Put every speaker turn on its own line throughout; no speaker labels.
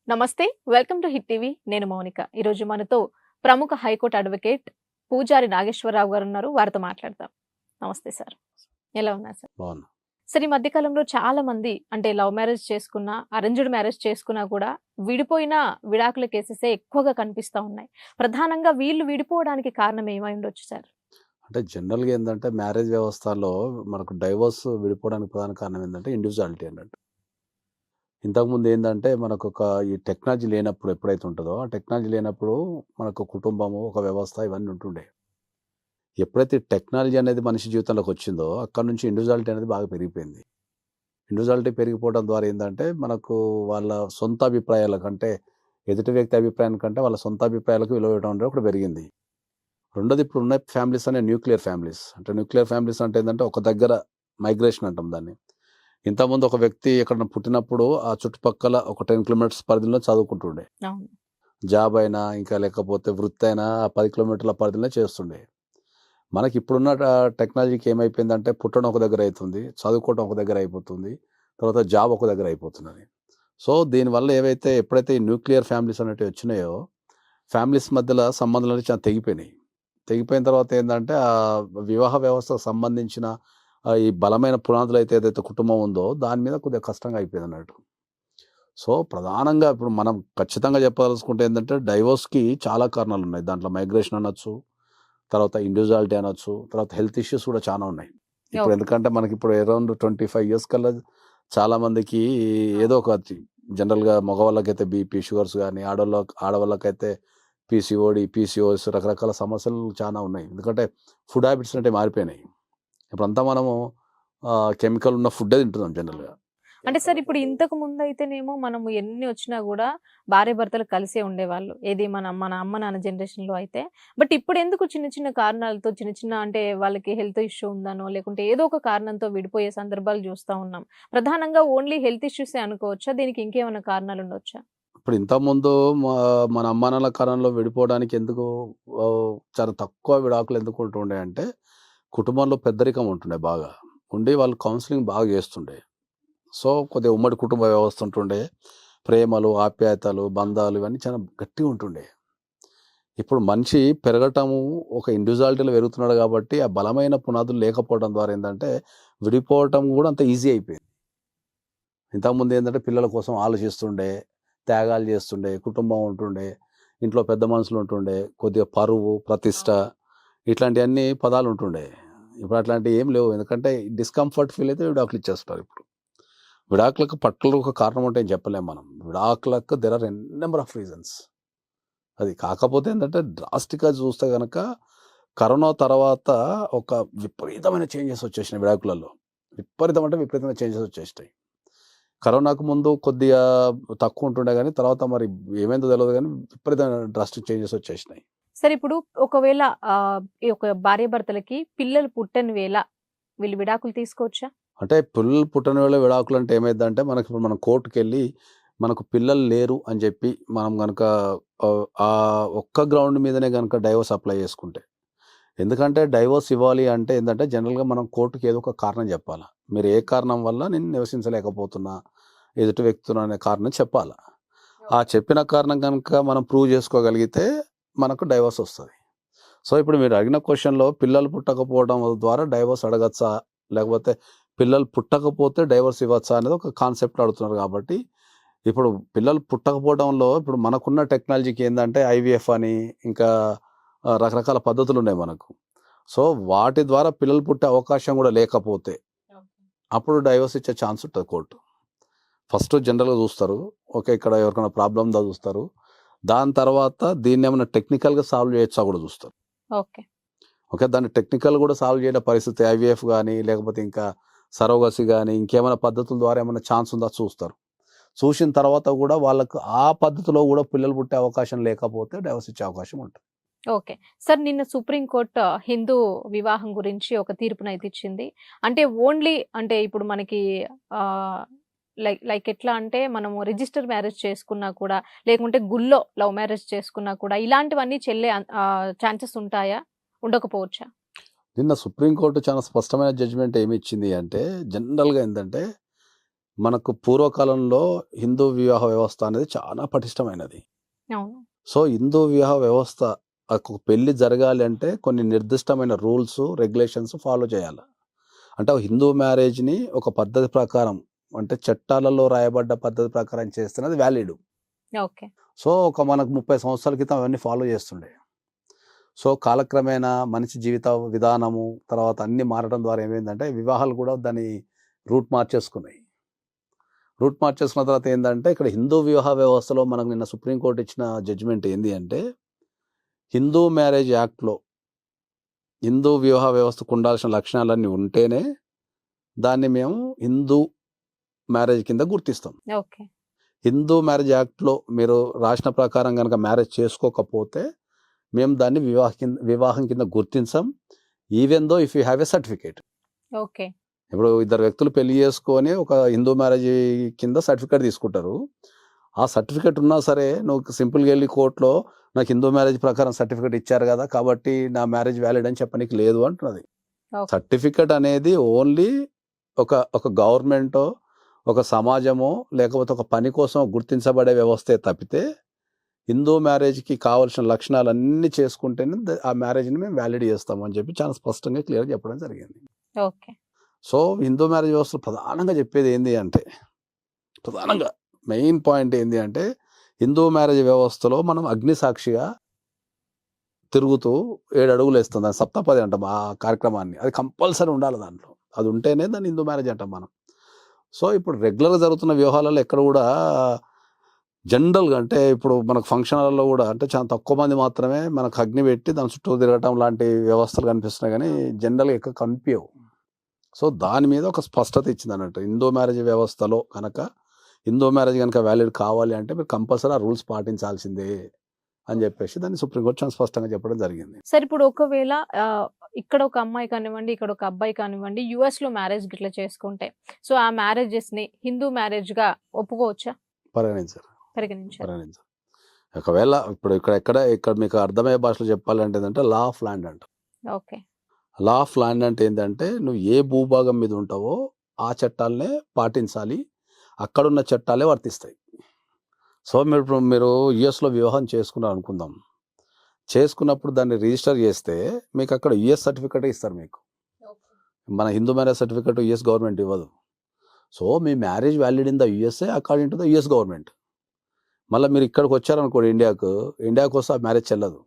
నమస్తే. Welcome to hit TV. నేను మౌనిక. ఈరోజు మనతో ప్రముఖ హైకోర్టు అడ్వకేట్ పూజారి నాగేశ్వరరావు గారు ఉన్నారు. వారితో మాట్లాడదాం. నమస్తే సార్. ఎలా ఉన్నారు సార్?
బావున్నా.
సార్, ఈ మధ్య కాలంలో చాలా మంది అంటే లవ్ మ్యారేజ్ చేసుకున్నా, అరేంజ్డ్ మ్యారేజ్ చేసుకున్నా కూడా విడిపోయిన విడాకుల కేసెసే ఎక్కువగా కనిపిస్తా ఉన్నాయి. ప్రధానంగా వీళ్ళు విడిపోవడానికి కారణం ఏమై ఉండొచ్చు సార్?
అంటే జనరల్‌గా ఏందంటే మ్యారేజ్ వ్యవస్థలో మనకు డైవోర్స్ విడిపోవడానికి ప్రధాన కారణం ఏందంటే ఇండివిడ్యువాలిటీ అన్నట్టు. ఇంతకుముందు ఏందంటే మనకొక ఈ టెక్నాలజీ లేనప్పుడు ఎప్పుడైతే ఉంటదో, ఆ టెక్నాలజీ లేనప్పుడు మనకు కుటుంబము, ఒక వ్యవస్థ ఇవన్నీ ఉంటుండే. ఎప్పుడైతే టెక్నాలజీ అనేది మనిషి జీవితంలోకి వచ్చిందో, అక్కడి నుంచి ఇండివిడ్యువాలిటీ అనేది బాగా పెరిగిపోయింది. ఇండివిడ్యువాలిటీ పెరిగిపోవడం ద్వారా ఏందంటే మనకు వాళ్ళ సొంత అభిప్రాయాల కంటే, ఎదుటి వ్యక్తి అభిప్రాయం కంటే వాళ్ళ సొంత అభిప్రాయాలకు విలువ ఇవ్వడం అనేది ఒకటి పెరిగింది. రెండోది ఇప్పుడున్న ఫ్యామిలీస్ అనే న్యూక్లియర్ ఫ్యామిలీస్. అంటే న్యూక్లియర్ ఫ్యామిలీస్ అంటే ఏందంటే ఒక దగ్గర మైగ్రేషన్ అంటాం దాన్ని. ఇంతకుముందు ఒక వ్యక్తి ఎక్కడన్నా పుట్టినప్పుడు ఆ చుట్టుపక్కల ఒక 10 కిలోమీటర్స్ పరిధిలో చదువుకుంటుండే.
అవును.
జాబ్ అయినా, ఇంకా లేకపోతే వృత్తి అయినా ఆ 10 కిలోమీటర్ల పరిధిలో చేస్తుండే. మనకి ఇప్పుడున్న టెక్నాలజీకి ఏమైపోయిందంటే పుట్టడం ఒక దగ్గర అయితుంది. చదువుకోవడం ఒక దగ్గర అయిపోతుంది. తర్వాత జాబ్ ఒక దగ్గర అయిపోతున్నది. సో, దీనివల్ల ఎప్పుడైతే ఈ న్యూక్లియర్ ఫ్యామిలీస్ అనేటివి వచ్చినాయో, ఫ్యామిలీస్ మధ్యల సంబంధాలనేవి చాలా తెగిపోయినాయి. తెగిపోయిన తర్వాత ఏందంటే వివాహ వ్యవస్థకు సంబంధించిన ఈ బలమైన పునాదులైతే ఏదైతే కుటుంబం ఉందో దాని మీద కొద్దిగా కష్టంగా అయిపోయిందన్నట్టు. సో, ప్రధానంగా ఇప్పుడు మనం ఖచ్చితంగా చెప్పదలుచుకుంటే ఏందంటే డైవోర్స్‌కి చాలా కారణాలున్నాయి. దాంట్లో మైగ్రేషన్ అనొచ్చు, తర్వాత ఇండివిడ్యువాలిటీ అనొచ్చు, తర్వాత హెల్త్ ఇష్యూస్ కూడా చానా ఉన్నాయి. ఇప్పుడు
ఓకే.
ఎందుకంటే మనకిప్పుడు అరౌండ్ 25 ఇయర్స్ కల్లా చాలా మందికి ఏదో ఒక జనరల్‌గా మగవాళ్ళకైతే బీపీ, షుగర్స్ గానీ, ఆడవాళ్ళకైతే పీసీఓఎస్ రకరకాల సమస్యలు చానా ఉన్నాయి. ఎందుకంటే ఫుడ్ హ్యాబిట్స్ అనేటివి మారిపోయినాయి. ఇప్పుడంతా మనము కెమికల్ ఉన్న ఫుడ్డే తింటున్నాం జనరల్‌గా.
అంటే సార్, ఇప్పుడు ఇంతకు ముందయితేనేమో మనము ఎన్ని వచ్చినా గూడా భార్యాభర్తలు కలిసే ఉండేవాళ్ళు. ఏది మన మన అమ్మ, నాన్న జనరేషన్‌లో అయితే. బట్ ఇప్పుడెందుకు చిన్న చిన్న కారణాలతో చిన్న చిన్న అంటే వాళ్ళకి హెల్త్ ఇష్యూ ఉందనో, లేకుంటే ఏదో ఒక కారణంతో విడిపోయే సందర్భాలు జూస్తా ఉన్నాం. ప్రధానంగా ఓన్లీ హెల్త్ ఇష్యూసే అనుకోవచ్చా? దీనికి ఇంకేమన్నా కారణాలుండొచ్చా?
ఇప్పుడు ఇంతకుముందు మా మన అమ్మానాన్నల కాలంలో విడిపోవడానికి ఎందుకు చాలా తక్కువ విడాకులు ఎందుకు ఉంటుండే అంటే, కుటుంబంలో పెద్దరికం ఉంటుండే బాగా. ఉండి వాళ్ళు కౌన్సెలింగ్ బాగా చేస్తుండే. సో, కొద్దిగా ఉమ్మడి కుటుంబ వ్యవస్థ ఉంటుండే. ప్రేమలు, ఆప్యాయతలు, బంధాలు ఇవన్నీ చాలా గట్టిగా ఉంటుండే. ఇప్పుడు మనిషి పెరగటము ఒక ఇండివిడ్యువాలిటీలో పెరుగుతున్నాడు కాబట్టి, ఆ బలమైన పునాదులు లేకపోవడం ద్వారా ఏందంటే, విడిపోవటం కూడా అంత ఈజీ అయిపోయింది. ఇంతకుముందు ఏందంటే పిల్లల కోసం ఆలోచిస్తుండే, త్యాగాలు చేస్తుండే, కుటుంబం ఉంటుండే, ఇంట్లో పెద్ద మనుషులు ఉంటుండే, కొద్దిగా పరువు, ప్రతిష్ట ఇట్లాంటియన్నీ పదాలు ఉంటుండే. ఇప్పుడు అట్లాంటివి ఏం లేవు. ఎందుకంటే డిస్కంఫర్ట్ ఫీల్ అయితే విడాకులు ఇచ్చేస్తారు ఇప్పుడు. విడాకులకు పర్టిక్యులర్ ఒక కారణం ఉంటే ఏం చెప్పలేం మనం. విడాకులకు there are N number of reasons. అది కాకపోతే ఏంటంటే డ్రాస్టిక్‌గా చూస్తే గనక కరోనా తర్వాత ఒక విపరీతమైన చేంజెస్ వచ్చేసినాయి విడాకులలో. విపరీతమైన చేంజెస్ వచ్చేసినాయి. కరోనాకు ముందు కొద్దిగా తక్కువ ఉంటుండే గానీ, తర్వాత మరి ఏమైందో తెలవదు గానీ, విపరీతమైన డ్రాస్టిక్ చేంజెస్ వచ్చేసినాయి.
సరే, ఇప్పుడు ఒకవేళ ఈ ఒక భార్యాభర్తలకి పిల్లలు పుట్టని వేళ వీళ్ళు విడాకులు తీసుకోవచ్చా?
అంటే పిల్లలు పుట్టని వేళ విడాకులంటే ఏమైద్దంటే, ఇప్పుడు మనం కోర్ట్‌కెళ్ళి మనకు పిల్లలు లేరు అని జెప్పి, మనం గనక ఆ ఒక్క గ్రౌండ్ మీదనే గనక డైవోర్స్ అప్లై చేసుకుంటే. ఎందుకంటే డైవోర్స్ ఇవ్వాలి అంటే ఏందంటే, జనరల్‌గా మనం కోర్ట్‌కి ఏదో ఒక కారణం జెప్పాల. మీరు ఏ కారణం వల్ల నేను నివసించలేకపోతున్నా, ఎదుటి వ్యక్తితో అనే కారణం చెప్పాల. ఆ చెప్పిన కారణం గనక మనం ప్రూవ్ జేసుకోగలిగితే మనకు డైవోర్స్ ఒస్తది. సో, ఇప్పుడు మీరు అడిగిన క్వెషన్‌లో పిల్లలు పుట్టకపోవడం ద్వారా డైవోర్స్ అడగచ్చా? లేకపోతే పిల్లలు పుట్టకపోతే డైవోర్స్ ఇవ్వచ్చా? అనేది ఒక కాన్సెప్ట్‌లో అడుగుతున్నారు కాబట్టి, ఇప్పుడు పిల్లలు పుట్టకపోవడంలో ఇప్పుడు మనకున్న టెక్నాలజీకి ఏందంటే ఐవీఎఫ్ అని, ఇంకా రకరకాల పద్ధతులున్నాయి మనకు. సో, వాటి ద్వారా పిల్లలు పుట్టే అవకాశం గూడా లేకపోతే, అప్పుడు డైవోర్స్ ఇచ్చే ఛాన్స్ ఉంటది కోర్టు. ఫస్ట్ జనరల్‌గా చూస్తారు. ఓకే. ఇక్కడ ఎవరికైనా ప్రాబ్లమ్ ఉందా చూస్తారు. దాని తర్వాత దీన్నేమన్నా టెక్నికల్‌గా సాల్వ్ చేయొచ్చా గూడా చూస్తారు.
ఓకే.
ఓకే. దాన్ని టెక్నికల్ గూడా సాల్వ్ చేయని పరిస్థితి ఐవీఎఫ్ గాని, లేకపోతే ఇంకా సరోగసీ గాని, ఇంకేమైనా పద్ధతుల ద్వారా ఏమైనా ఛాన్స్ ఉందా చూస్తారు. చూసిన తర్వాత గూడా వాళ్ళకు ఆ పద్ధతిలో గూడా పిల్లలు పుట్టే అవకాశం లేకపోతే డైవోర్స్ ఇచ్చే అవకాశం ఉంటది.
ఓకే. సార్, నిన్న సుప్రీం కోర్ట్ హిందూ వివాహం గురించి ఒక తీర్పునైతే ఇచ్చింది. అంటే ఓన్లీ అంటే ఇప్పుడు మనకి ఆహ్, లైక్ లైక్ ఎట్లా అంటే మనము రిజిస్టర్ మ్యారేజ్ చేసుకున్నా కూడా, లేకుంటే గుళ్ళో లవ్ మ్యారేజ్ చేసుకున్నా కూడా ఇలాంటివన్నీ చెల్లే ఛాన్సెస్ ఉంటాయా? ఉండకపోవచ్చా?
నిన్న సుప్రీం కోర్ట్ చాలా స్పష్టమైన జడ్జిమెంట్ ఏమిచ్చింది అంటే, జనరల్‌గా ఏందంటే మనకు పూర్వకాలంలో హిందూ వివాహ వ్యవస్థ అనేది చాలా పటిష్టమైనది.
అవును.
సో, హిందూ వివాహ వ్యవస్థ ఒక పెళ్లి జరగాలి అంటే కొన్ని నిర్దిష్టమైన రూల్స్, రెగ్యులేషన్స్ ఫాలో చేయాల. అంటే హిందూ మ్యారేజ్‌ని ఒక పద్ధతి ప్రకారం అంటే చట్టాలలో రాయబడ్డ పద్ధతి ప్రకారం చేస్తేనే అది వ్యాలిడ్.
ఓకే.
సో, మనకు 30 సంవత్సరాల క్రితం అవన్నీ ఫాలో చేస్తుండే. సో, కాలక్రమేణా మనిషి జీవిత విధానము, తర్వాత అన్నీ మారడం ద్వారా ఏమైందంటే వివాహాలు కూడా దాని రూట్ మార్చేసుకున్నాయి. రూట్ మార్చేసుకున్న తర్వాత ఏందంటే ఇక్కడ హిందూ వివాహ వ్యవస్థలో మనకు నిన్న సుప్రీం కోర్ట్ ఇచ్చిన జడ్జిమెంట్ ఏంది అంటే, హిందూ మ్యారేజ్ యాక్ట్‌లో హిందూ వివాహ వ్యవస్థకు ఉండాల్సిన లక్షణాలన్నీ ఉంటేనే దాన్ని మేము హిందూ మ్యారేజ్ కింద గుర్తిస్తాం.
ఓకే.
హిందూ మ్యారేజ్ యాక్ట్‌లో మీరు రాసిన ప్రకారం గనక మ్యారేజ్ చేసుకోకపోతే మేము దాన్ని వివాహం కింద గుర్తించం. Even though if you have a certificate.
Okay.
ఇప్పుడు ఇద్దరు వ్యక్తులు పెళ్లి చేసుకొని ఒక హిందూ మ్యారేజ్ కింద సర్టిఫికేట్ తీసుకుంటారు. ఆ సర్టిఫికేట్ ఉన్నా సరే నువ్వు సింపుల్‌గా వెళ్లి కోర్ట్‌లో నాకు హిందూ మ్యారేజ్ ప్రకారం సర్టిఫికేట్ ఇచ్చారు కదా! కాబట్టి నా మ్యారేజ్ వ్యాలిడ్ అని చెప్పనీకి లేదు అంటున్నది.
ఓకే.
సర్టిఫికేట్ అనేది ఓన్లీ ఒక గవర్నమెంటో, ఒక సమాజమో, లేకపోతే ఒక పని కోసం గుర్తించబడే వ్యవస్థే తప్పితే, హిందూ మ్యారేజ్‌కి కావాల్సిన లక్షణాలన్నీ చేసుకుంటేనే ఆ మ్యారేజ్‌ని మేము వ్యాలిడ్ చేస్తాం అని చెప్పి చాలా స్పష్టంగా క్లియర్‌గా చెప్పడం జరిగింది.
ఓకే.
సో, హిందూ మ్యారేజ్ వ్యవస్థలో ప్రధానంగా చెప్పేది ఏంది అంటే, ప్రధానంగా మెయిన్ పాయింట్ ఏంది అంటే, హిందూ మ్యారేజ్ వ్యవస్థలో మనం అగ్ని సాక్షిగా తిరుగుతూ 7 అడుగులు వేస్తాం. దాన్ని సప్తపది అంటాం ఆ కార్యక్రమాన్ని. అది కంపల్సరీ ఉండాలి దాంట్లో. అది ఉంటేనే దాన్ని హిందూ మ్యారేజ్ అంటాం మనం. సో, ఇప్పుడు రెగ్యులర్‌గా జరుగుతున్న వ్యవహారాల్లో ఎక్కడ కూడా జనరల్‌గా అంటే ఇప్పుడు మనకు ఫంక్షన్ హాల్‌లో కూడా అంటే చాలా తక్కువ మంది మాత్రమే మనకు అగ్ని పెట్టి దాని చుట్టూ తిరగటం లాంటి వ్యవస్థలు కనిపిస్తున్నాయి కానీ జనరల్‌గా ఎక్కువ కనిపియవు. సో, దాని మీద ఒక స్పష్టత ఇచ్చిందన్నట్టు. హిందూ మ్యారేజ్ వ్యవస్థలో కనుక హిందూ మ్యారేజ్ కనుక వ్యాలిడ్ కావాలి అంటే మీరు కంపల్సరీ ఆ రూల్స్ పాటించాల్సిందే అని చెప్పేసి దాన్ని సుప్రీంకోర్టు చాలా స్పష్టంగా చెప్పడం జరిగింది.
సార్ ఇప్పుడు ఒకవేళ ఇక్కడ ఒక అమ్మాయి కానివ్వండి, ఇక్కడ ఒక అబ్బాయి కానివ్వండి, యూఎస్‌లో మ్యారేజ్ గిట్లా చేసుకుంటే, సో ఆ మ్యారేజెస్‌ని హిందూ మ్యారేజ్‌గా ఒప్పుకోవచ్చా?
పరిగణించారు.
పరిగణించారు.
ఒకవేళ ఇప్పుడు ఇక్కడ మీకు అర్థమయ్యే భాషలో చెప్పాలంటే ఏంటంటే లా ఆఫ్ ల్యాండ్ అంట.
ఓకే.
లా ఆఫ్ ల్యాండ్ అంటే ఏంటంటే నువ్వు ఏ భూభాగం మీద ఉంటావో ఆ చట్టాలనే పాటించాలి. అక్కడున్న చట్టాలే వర్తిస్తాయి. సో, మీరు యూఎస్‌లో వివాహం చేసుకున్నారు అనుకుందాం. చేసుకున్నప్పుడు దాన్ని రిజిస్టర్ చేస్తే మీకు అక్కడ యూఎస్ సర్టిఫికేటే ఇస్తారు మీకు. మన Hindu marriage certificate US government ఇవ్వదు. సో, మీ marriage valid in the USA according to the US government. మళ్ళీ మీరు ఇక్కడికి వచ్చారనుకోండి ఇండియాకి వస్తే ఆ మ్యారేజ్ చెల్లదు.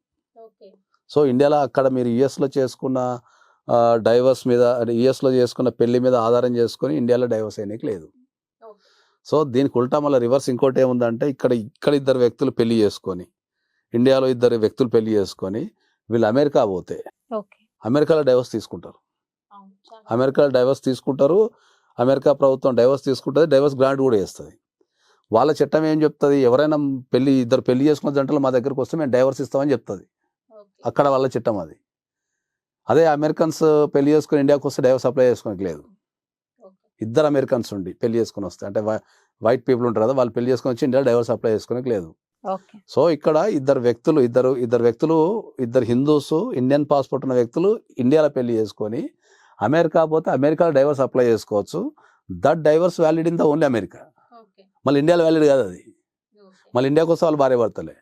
సో, ఇండియాలో అక్కడ మీరు యూఎస్‌లో చేసుకున్న డైవర్స్ మీద యూఎస్‌లో చేసుకున్న పెళ్లి మీద ఆధారం చేసుకొని ఇండియాలో డైవర్స్ అయ్యనీకి లేదు. సో, దీనికి ఉల్టా మళ్ళీ రివర్స్ ఇంకోటి ఏముందంటే ఇక్కడ ఇద్దరు వ్యక్తులు పెళ్లి చేసుకొని, ఇండియాలో ఇద్దరు వ్యక్తులు పెళ్లి చేసుకొని వీళ్ళు అమెరికా పోతే అమెరికాలో డైవర్స్ తీసుకుంటారు. అమెరికా ప్రభుత్వం డైవర్స్ తీసుకుంటుంది. డైవర్స్ గ్రాంట్ కూడా చేస్తుంది. వాళ్ళ చట్టం ఏం చెప్తుంది? ఎవరైనా ఇద్దరు పెళ్లి చేసుకున్న జంటలు మా దగ్గరకు వస్తే మేము డైవర్స్ ఇస్తామని చెప్తుంది. అక్కడ వాళ్ళ చట్టం అది. అదే అమెరికన్స్ పెళ్లి చేసుకుని ఇండియాకి వస్తే డైవర్స్ అప్లై చేసుకోనికి లేదు. ఇద్దరు అమెరికన్స్ ఉండి పెళ్లి చేసుకుని వస్తే అంటే వైట్ పీపుల్ ఉంటారు కదా, వాళ్ళు పెళ్లి చేసుకుని వచ్చి ఇండియా డైవర్స్ అప్లై చేసుకోనికి లేదు. సో, ఇక్కడ ఇద్దరు హిందూస్ ఇండియన్ పాస్పోర్ట్ ఉన్న వ్యక్తులు ఇండియాలో పెళ్లి చేసుకొని అమెరికా పోతే అమెరికాలో డైవర్స్ అప్లై చేసుకోవచ్చు. That divorce valid in the only America. మళ్ళీ ఇండియాలో వ్యాలిడ్ కాదు అది. మళ్ళీ ఇండియాకి వస్తే వాళ్ళు భార్య భర్తలే.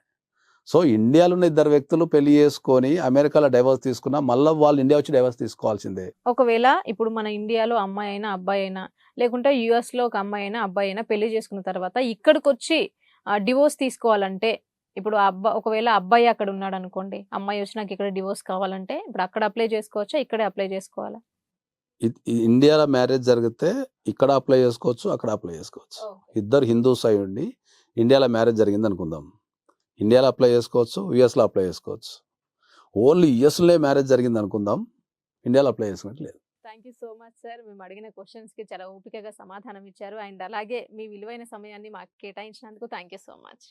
సో, ఇండియాలో ఉన్న ఇద్దరు వ్యక్తులు పెళ్లి చేసుకొని అమెరికాలో డైవర్స్ తీసుకున్నా మళ్ళీ వాళ్ళు ఇండియా వచ్చి డైవర్స్ తీసుకోవాల్సిందే.
ఒకవేళ ఇప్పుడు మన ఇండియాలో అమ్మాయి అయినా అబ్బాయి అయినా లేకుంటే యూఎస్‌లో ఒక అమ్మాయి అయినా అబ్బాయి అయినా పెళ్లి చేసుకున్న తర్వాత ఇక్కడికి వచ్చి డివోర్స్ తీసుకోవాలంటే ఇప్పుడు ఒకవేళ అబ్బాయి అక్కడ ఉన్నాడు అనుకోండి, అమ్మాయి వచ్చి నాకు ఇక్కడ డివోర్స్ కావాలంటే ఇప్పుడు అక్కడ అప్లై చేసుకోవచ్చా, ఇక్కడే అప్లై చేసుకోవాలా?
ఇండియాలో మ్యారేజ్ జరిగితే ఇక్కడ అప్లై చేసుకోవచ్చు, అక్కడ అప్లై చేసుకోవచ్చు. ఇద్దరు హిందూస్ అయి ఉండి ఇండియాలో మ్యారేజ్ జరిగింది అనుకుందాం. ఇండియాలో అప్లై చేసుకోవచ్చు, యూఎస్‌లో అప్లై చేసుకోవచ్చు. ఓన్లీ యూఎస్‌లో మ్యారేజ్ జరిగింది అనుకుందాం, ఇండియాలో అప్లై చేసుకోవట్లేదు.
Thank you so much sir. మేము అడిగిన క్వశ్చన్స్‌కి చాలా ఓపికగా సమాధానం ఇచ్చారు. అండ్ అలాగే మీ విలువైన సమయాన్ని మాకు కేటాయించినందుకు థ్యాంక్ యూ సో మచ్.